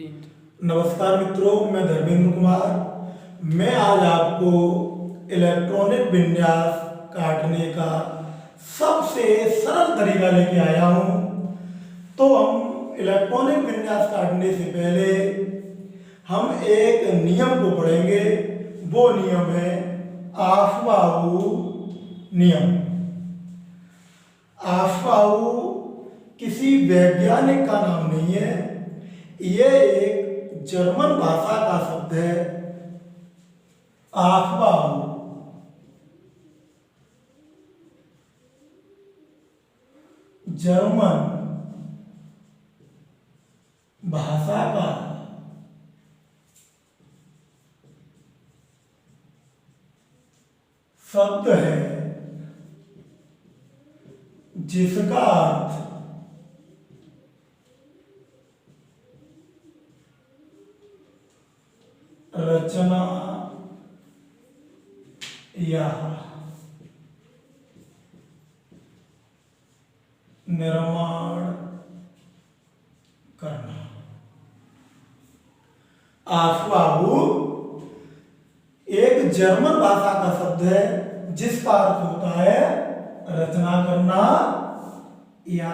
नमस्कार मित्रों, मैं धर्मेंद्र कुमार। मैं आज आपको इलेक्ट्रॉनिक विन्यास काटने का सबसे सरल तरीका लेके आया हूँ। तो हम इलेक्ट्रॉनिक विन्यास काटने से पहले हम एक नियम को पढ़ेंगे। वो नियम है आफबाऊ नियम। आफबाऊ किसी वैज्ञानिक का नाम नहीं है, ये एक जर्मन भाषा का शब्द है। आफबाऊ जर्मन भाषा का शब्द है जिसका अर्थ रचना या निर्माण करना। आफबाऊ एक जर्मन भाषा का शब्द है जिसका अर्थ होता है रचना करना या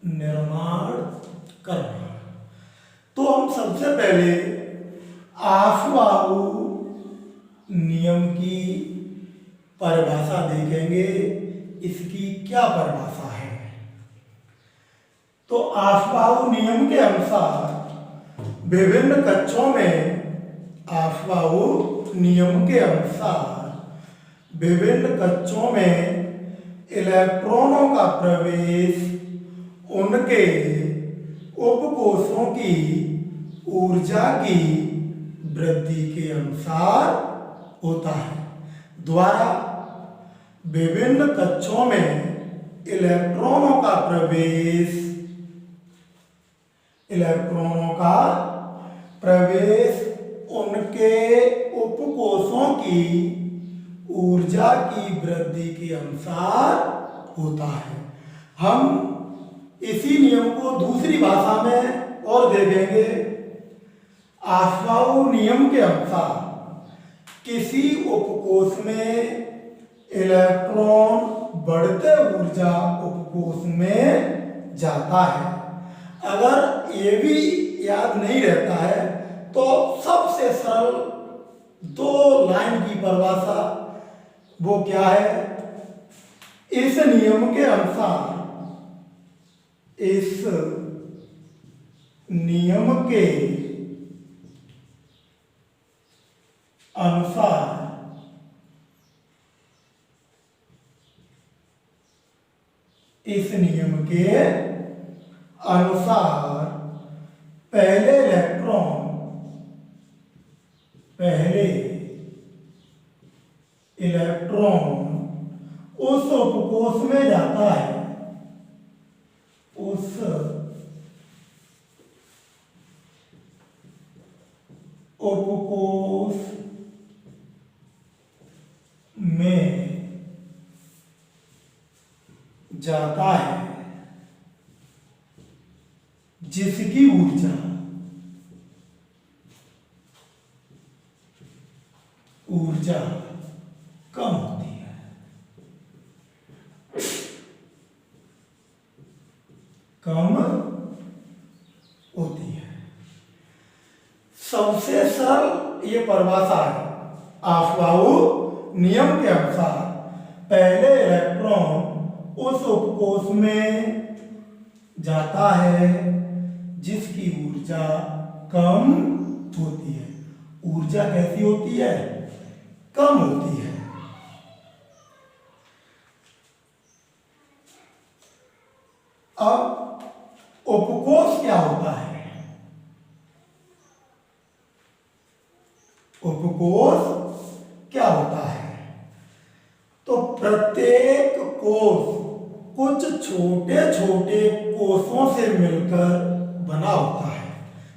निर्माण करना। तो हम सबसे पहले आफबाऊ नियम की परिभाषा देखेंगे, इसकी क्या परिभाषा है। तो आफबाऊ नियम के अनुसार विभिन्न कक्षों में आफबाऊ नियम के अनुसार विभिन्न कक्षों में इलेक्ट्रॉनों का प्रवेश उनके उपकोषों की ऊर्जा की वृद्धि के अनुसार होता है। द्वारा विभिन्न कक्षों में इलेक्ट्रॉनों का प्रवेश उनके उपकोषों की ऊर्जा की वृद्धि के अनुसार होता है। हम इसी नियम को दूसरी भाषा में और देखेंगे। आफबाऊ नियम के अनुसार किसी उपकोष में इलेक्ट्रॉन बढ़ते ऊर्जा उपकोष में जाता है। अगर ये भी याद नहीं रहता है तो सबसे सरल दो लाइन की परिभाषा वो क्या है। इस नियम के अनुसार इस नियम के अनुसार पहले इलेक्ट्रॉन उस उपकोष में जाता है, उस उपकोष में जाता है जिसकी ऊर्जा कम होती है। सबसे सरल ये परिभाषा है। आफबाऊ नियम के अनुसार पहले इलेक्ट्रॉन उस उपकोष में जाता है जिसकी ऊर्जा कम होती है। ऊर्जा कैसी होती है? कम होती है। अब उपकोष क्या होता है? उपकोष क्या होता है? तो प्रत्येक कोष कुछ छोटे छोटे कोषों से मिलकर बना होता है।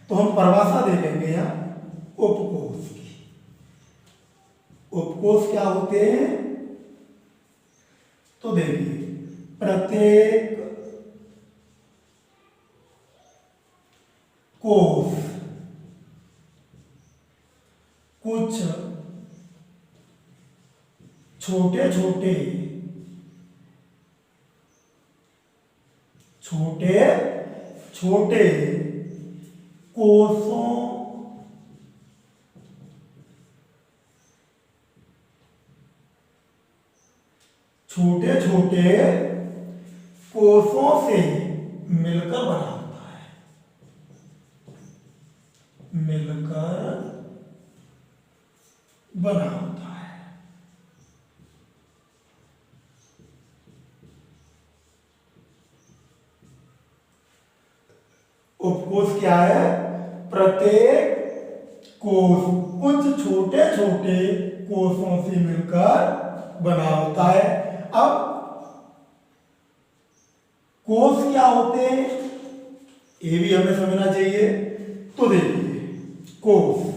तो हम परिभाषा देखेंगे यहाँ उपकोष की। उपकोष क्या होते हैं? तो देखिए, प्रत्येक कोष कुछ छोटे छोटे कोषों से मिलकर बना होता है, उपकोष क्या है? प्रत्येक कोष कुछ छोटे छोटे कोषों से मिलकर बना होता है। अब कोष क्या होते हैं ये भी हमें समझना चाहिए। तो देखिए, कोष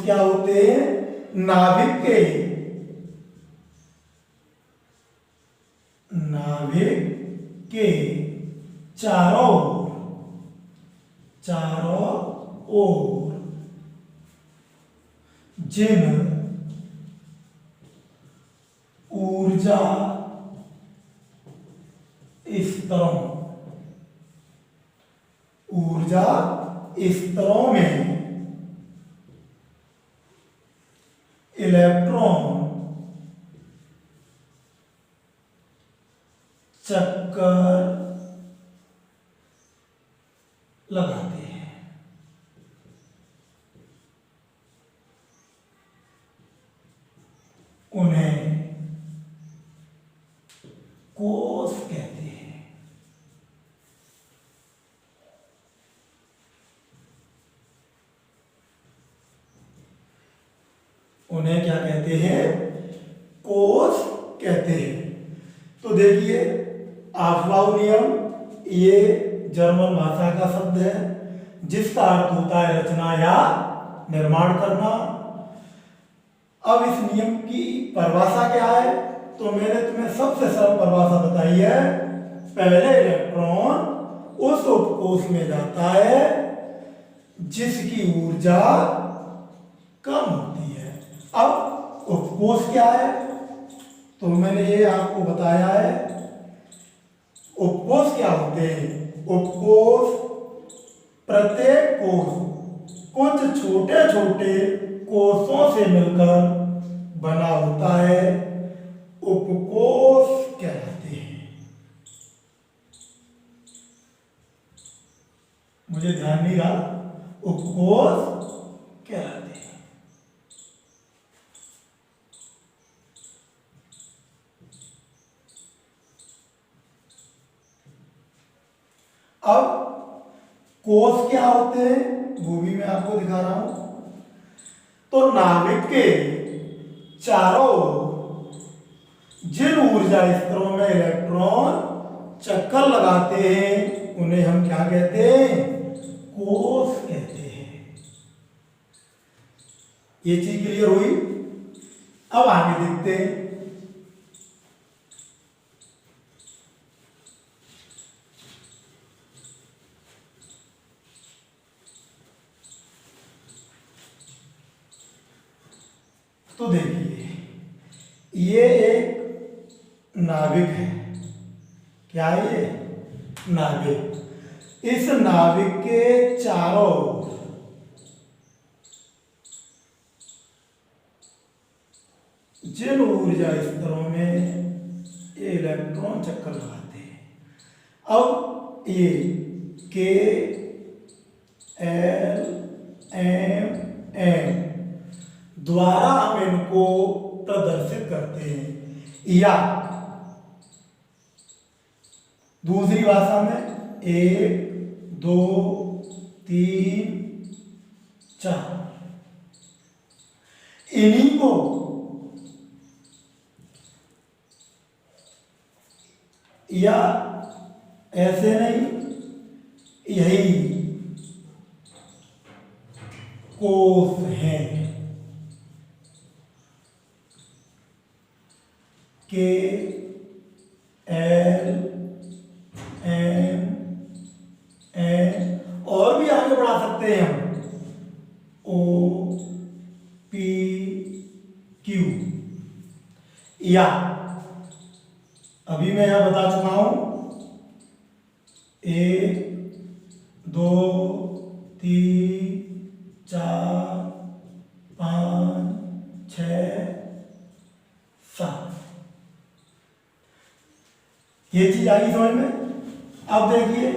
क्या होते हैं? नाभिक के चारों ओर जिन ऊर्जा स्तरों में इलेक्ट्रॉन चक्कर लगाते हैं, उन्हें कोष कहते हैं। उन्हें क्या कहते हैं? कोष कहते हैं। तो देखिए, आफबाउ नियम ये जर्मन भाषा का शब्द है जिसका अर्थ होता है रचना या निर्माण करना। अब इस नियम की परिभाषा क्या है? तो मैंने तुम्हें सबसे सरल परिभाषा बताई है। पहले इलेक्ट्रॉन उस उपकोष में जाता है जिसकी ऊर्जा कम होती है। अब उपकोष क्या है? तो मैंने ये आपको बताया है। उपकोष क्या होते हैं? उपकोष प्रत्येक कोष कुछ छोटे छोटे कोषों से मिलकर बना होता है, उपकोष कहलाते हैं। मुझे ध्यान नहीं रहा, उपकोष कहलाते हैं। अब कोष क्या होते हैं वो भी मैं आपको दिखा रहा हूं। तो नाभिक के चारों जिन ऊर्जा स्तरों में इलेक्ट्रॉन चक्कर लगाते हैं उन्हें हम क्या कहते हैं? कोष कहते हैं। ये चीज क्लियर हुई? अब आगे देखते हैं। तो देखिए, ये एक नाभिक है। क्या है ये? नाभिक। इस नाभिक के चारों जिन ऊर्जा स्तरों में ये इलेक्ट्रॉन चक्कर लगाते हैं। अब ये के एल एम एन द्वारा हम इनको प्रदर्शित करते हैं, या दूसरी भाषा में 1 2 3 4 इन्हीं को या ऐसे नहीं, यही कोष हैं। के एल एम एन और भी आगे बढ़ा सकते सकते हैं हम O P Q, या अभी मैं यहां बता चुका हूं 1 2 3 4 5 6 7, ये चीज आई समझ में। अब देखिए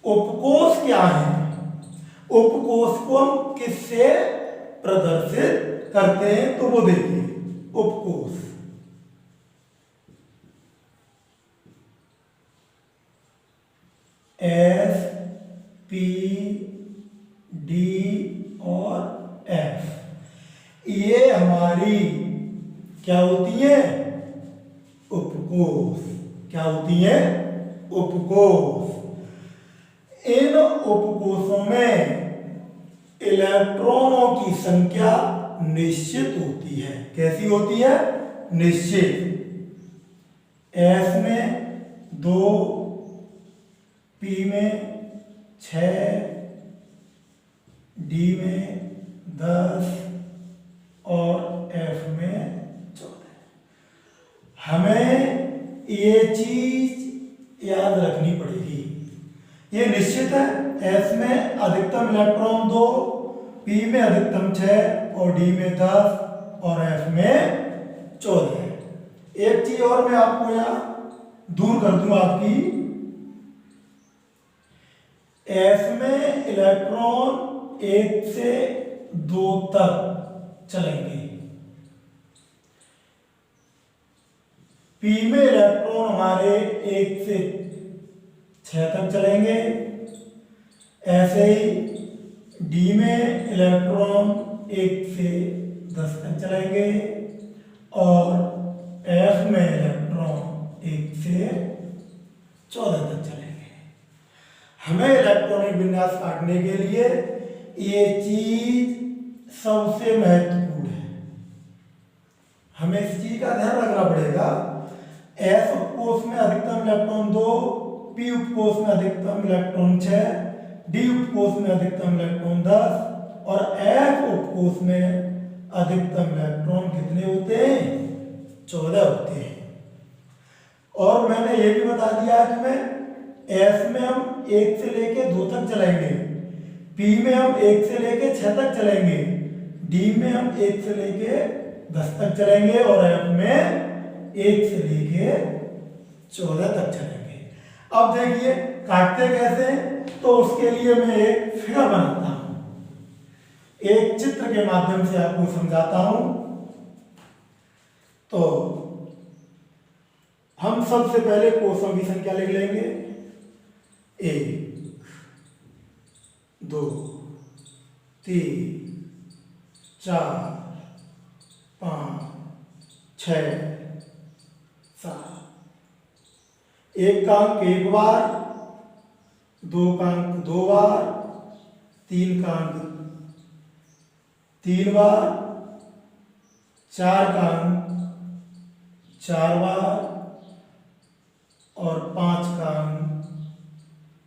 उपकोष क्या है, उपकोष को हम किससे प्रदर्शित करते हैं, तो वो देखिए उपकोष S P D और F, ये हमारी क्या होती है, उपकोष। क्या होती है, उपकोष। इन उपकोषों में इलेक्ट्रॉनों की संख्या निश्चित होती है। कैसी होती है, निश्चित। S में 2, P में 6, D में 10 और F में 14। हमें ये चीज याद रखनी पड़ेगी। ये निश्चित है, S में अधिकतम इलेक्ट्रॉन 2, P में अधिकतम 6 और D में 10 और F में 14 है। एक चीज और मैं आपको यहां दूर कर दूंगा आपकी, S में इलेक्ट्रॉन 1 से 2 तक चलेंगे, P में इलेक्ट्रॉन हमारे 1 से 6 तक चलेंगे। ऐसे ही D में इलेक्ट्रॉन 1 से 10 तक चलेंगे और F में इलेक्ट्रॉन 1 से 14 तक चलेंगे। हमें इलेक्ट्रॉनिक विन्यास काटने के लिए ये चीज सबसे महत्वपूर्ण है, हमें इस चीज का ध्यान रखना पड़ेगा। S उपकोष में अधिकतम इलेक्ट्रॉन 2, P उपकोष में अधिकतम इलेक्ट्रॉन 6, D उपकोष में अधिकतम इलेक्ट्रॉन 10 और F उपकोष में अधिकतम इलेक्ट्रॉन कितने होते हैं, 14 होते हैं। और मैंने ये भी बता दिया कि मैं S में हम 1 से लेके 2 तक चलेंगे, P में हम 1 से लेके 6 तक चलेंगे, D में हम 1 से लेके 10 तक चलेंगे और F में 1 से लेके 14 तक चलेंगे। अब देखिए काटते कैसे, तो उसके लिए मैं एक फिगर बनाता हूं, एक चित्र के माध्यम से आपको समझाता हूं। तो हम सबसे पहले कोषों की संख्या लिख लेंगे, 1 2 3 4 5 6 7। एक का अंक 1 बार, 2 का अंक 2 बार, 3 का अंक 3 बार, 4 का अंक 4 बार और 5 का अंक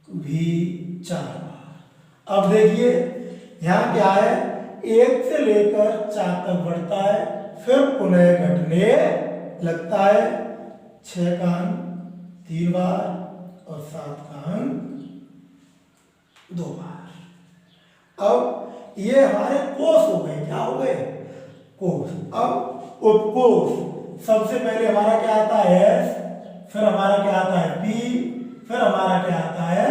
भी 4 बार। अब देखिए यहां क्या है, 1 से लेकर 4 तक बढ़ता है, फिर पुनः घटने लगता है। 6 का अंक 3 बार और 7 का अंक 2 बार। अब ये हमारे कोष हो गए, क्या हो गए, कोष। अब उपकोष सबसे पहले हमारा क्या आता है, S, फिर हमारा क्या आता है P, फिर हमारा क्या आता है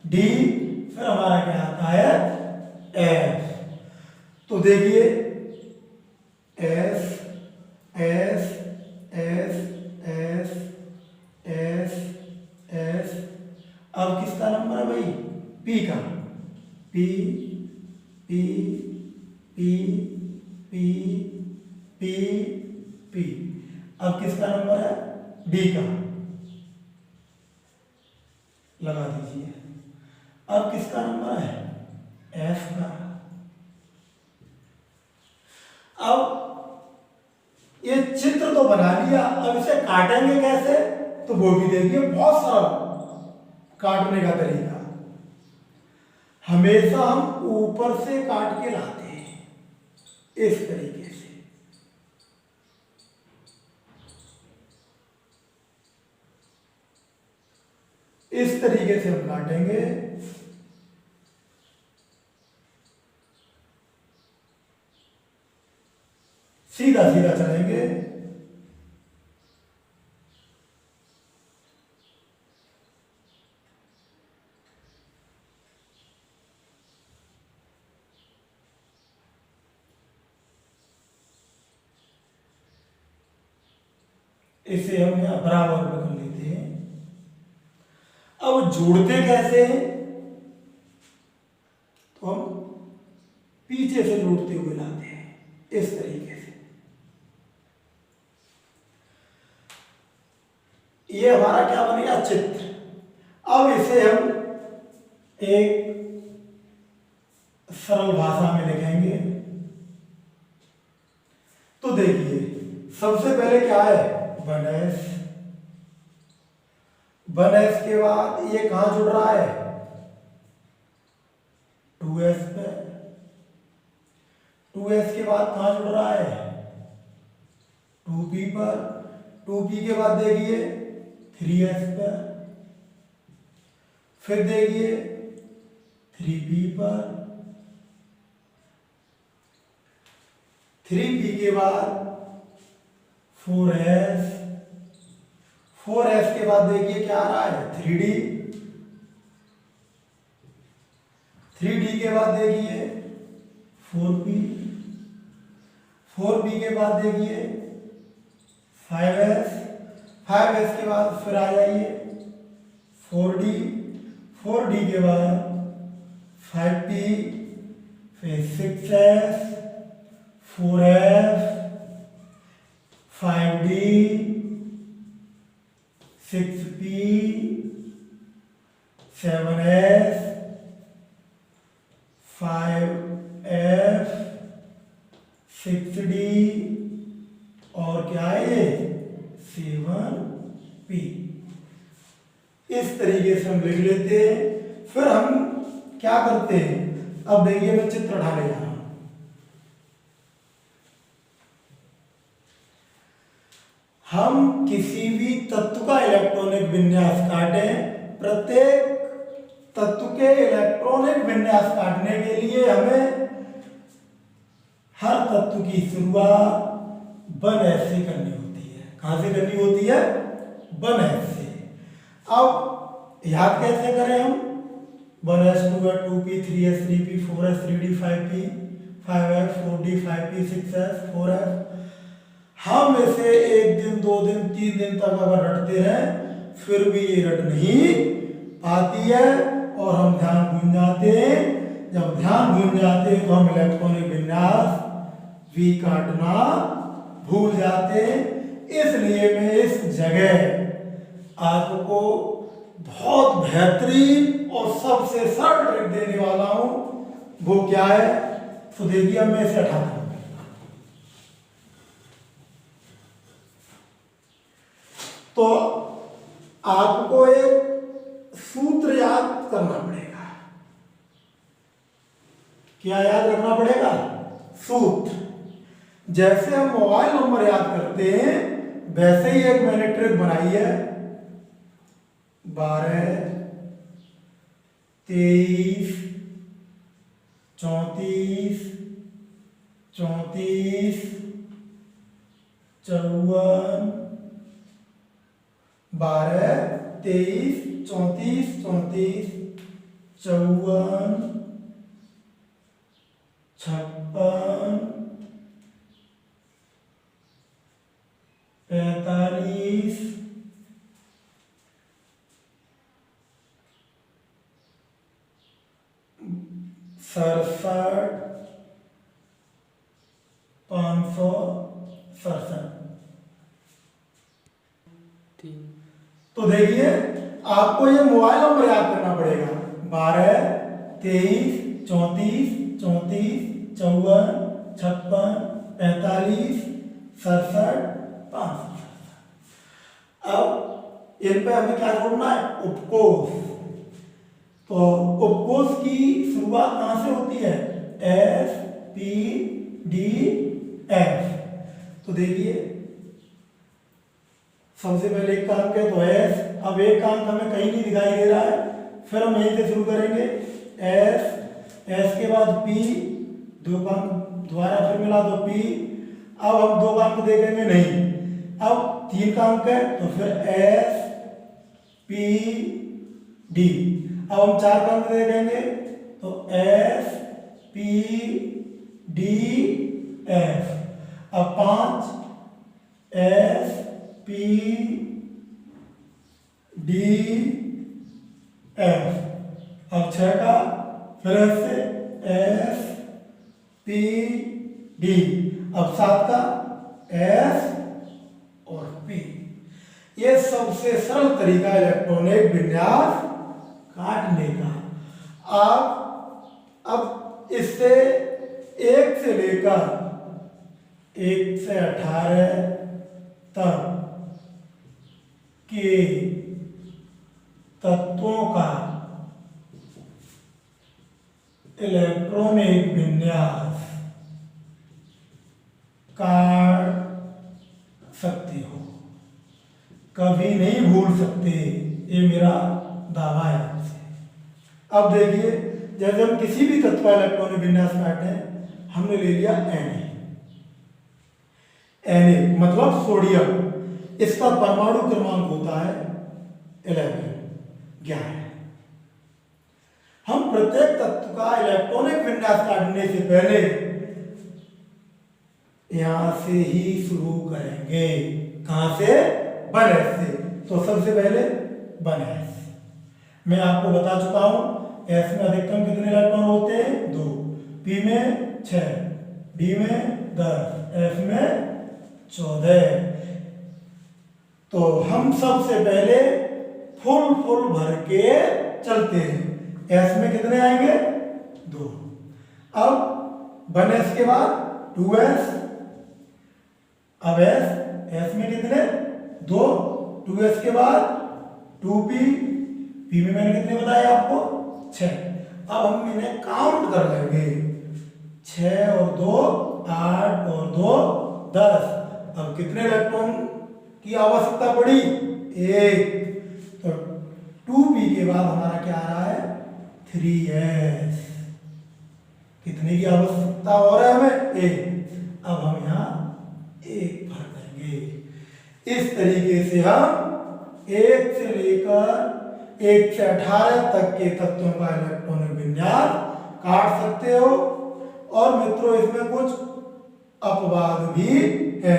D, फिर हमारा क्या आता है F। तो देखिए S S S S S S, अब किसका नंबर है भाई, P का, P P P P P P। अब किसका नंबर है, D का, लगा दीजिए। अब किसका नंबर है, F का। अब ये चित्र तो बना लिया, अब इसे काटेंगे कैसे, तो वो भी देखिए, बहुत सारा काटने का तरीका। हमेशा हम ऊपर से काट के लाते हैं, इस तरीके से। इस तरीके से हम काटेंगे। सीधा सीधा चलेंगे। इसे हम यहां बराबर में कर लेते हैं। अब जोड़ते कैसे हैं, तो हम पीछे से जोड़ते हुए लाते हैं, इस तरीके से। ये हमारा क्या बनेगा, चित्र। अब इसे हम एक सरल भाषा में लिखेंगे। तो देखिए, सबसे पहले क्या है, 1s। 1s के बाद ये कहां जुड़ रहा है, 2s पे। 2s के बाद कहां जुड़ रहा है, 2p पर। 2p के बाद देखिए 3s पे। फिर देखिए 3p पर। 3p के बाद 4s। 4s के बाद देखिए क्या आ रहा है, 3d। 3d के बाद देखिए 4p। 4p के बाद देखिए 5s। 5s के बाद फिर आ जाइए 4d। 4d के बाद 5p, फिर 6s, 4f, 5d, 6p, 7s, 5f, 6d और क्या है ये, 7p। इस तरीके से हम लिख लेते हैं। फिर हम क्या करते हैं, अब देखिए मैं चित्र ढाले जा रहा हूं। हम किसी भी तत्व का इलेक्ट्रॉनिक विन्यास काटें। प्रत्येक तत्व के इलेक्ट्रॉनिक विन्यास काटने के लिए हमें हर तत्व की शुरुआत 1s से करनी होती है। कहां से करनी होती है, 1s से। अब याद कैसे करें हम, 1s, 2s, 2p, 3s, 3p, 4s, 3d, 5p, 5f, 4d, 5p, 6s, 4f। हम इसे 1 दिन, 2 दिन, 3 दिन तक अगर रटते हैं, फिर भी ये रट नहीं पाती है और हम ध्यान भूल जाते हैं। जब ध्यान भूल जाते हैं तो हम इलेक्ट्रॉनिक विन्यास भी काटना भूल जाते हैं। इसलिए मैं इस जगह आपको बहुत बेहतरीन और सबसे सरल ट्रिक देने वाला हूं। वो क्या है, तो देखिए मैं इसे हटाता हूं। तो आपको एक सूत्र याद करना पड़ेगा। क्या याद रखना पड़ेगा, सूत्र। जैसे हम मोबाइल नंबर याद करते हैं, वैसे ही एक मैंने ट्रिक बनाई है। 12, 23, 34, 34, 54, 12, 23, 34, 34, 54, 56, 45, 67, 567। तो देखिए आपको ये मोबाइल नंबर याद करना पड़ेगा। 12, 23, 34, 34, 54, 56, 45, 67, 567। अब इन पे हमें क्या जोड़ना है, उपकोष। तो उपकोष की शुरुआत कहां से होती है? S P D F. तो देखिए सबसे पहले एक काम किया तो एस, अब एक काम हमें कहीं नहीं दिखाई दे रहा है, फिर हम यहीं से शुरू करेंगे। एस के बाद पी, दो काम दोबारा फिर मिला तो पी। अब हम दो काम को देखेंगे नहीं, अब तीन काम के तो फिर एस पी डी। अब हम चार काम को देखेंगे तो एस पी डी एफ। अब पांच एस पी डी एफ। अब छह का फिर से एस पी डी। अब सात का एस और पी। ये सबसे सरल तरीका इलेक्ट्रॉनिक विन्यास काटने का। अब इससे एक से लेकर 1 से 18 तक के तत्वों का इलेक्ट्रॉनिक विन्यास काट सकते हो, कभी नहीं भूल सकते, ये मेरा दावा है आपसे। अब देखिए जैसे हम किसी भी तत्व का इलेक्ट्रॉनिक विन्यास काटते हैं, हमने ले लिया Na मतलब सोडियम, इसका परमाणु क्रमांक होता है 11। हम प्रत्येक तत्व का इलेक्ट्रॉनिक विन्यास काटने से पहले यहां से ही शुरू करेंगे। कहां से? 1s से। तो सबसे पहले 1s मैं आपको बता चुका हूं, s में अधिकतम कितने इलेक्ट्रॉन होते हैं? 2, p में 6, d में 10, f में 14। तो हम सबसे पहले फुल भर के चलते हैं। s में कितने आएंगे? 2। अब 1s के बाद 2s। अब s में कितने? 2। 2s के बाद 2p, p में मैंने कितने बताया आपको? 6। अब हम इन्हें काउंट कर लेंगे, 6 और 2 8 और 2 10। अब कितने इलेक्ट्रॉन की आवश्यकता पड़ी? 1। तो 2p के बाद हमारा क्या आ रहा है? 3s। कितने की आवश्यकता हो रहा है हमें? 1। अब हम यहाँ 1 भर देंगे। इस तरीके से हम 1 से लेकर 1 से 18 तक के तत्वों का इलेक्ट्रॉनिक विन्यास काट सकते हो। और मित्रों इसमें कुछ अपवाद भी है,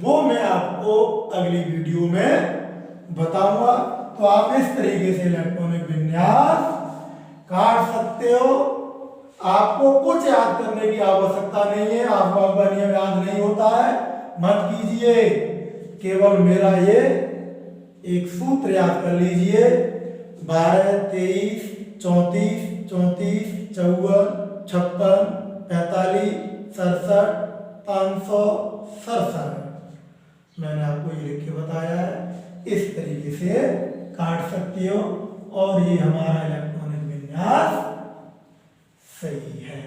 वो मैं आपको अगली वीडियो में बताऊंगा। तो आप इस तरीके से इलेक्ट्रॉनिक विन्यास काट सकते हो। आपको कुछ याद करने की आवश्यकता नहीं है, आपको आपका नियम याद नहीं होता है, मत कीजिए। केवल मेरा ये एक सूत्र याद कर लीजिए, 12 23 34 34 54 56 45 67 567। मैंने आपको ये लिख के बताया है, इस तरीके से काट सकती हो और ये हमारा इलेक्ट्रॉनिक विन्यास सही है।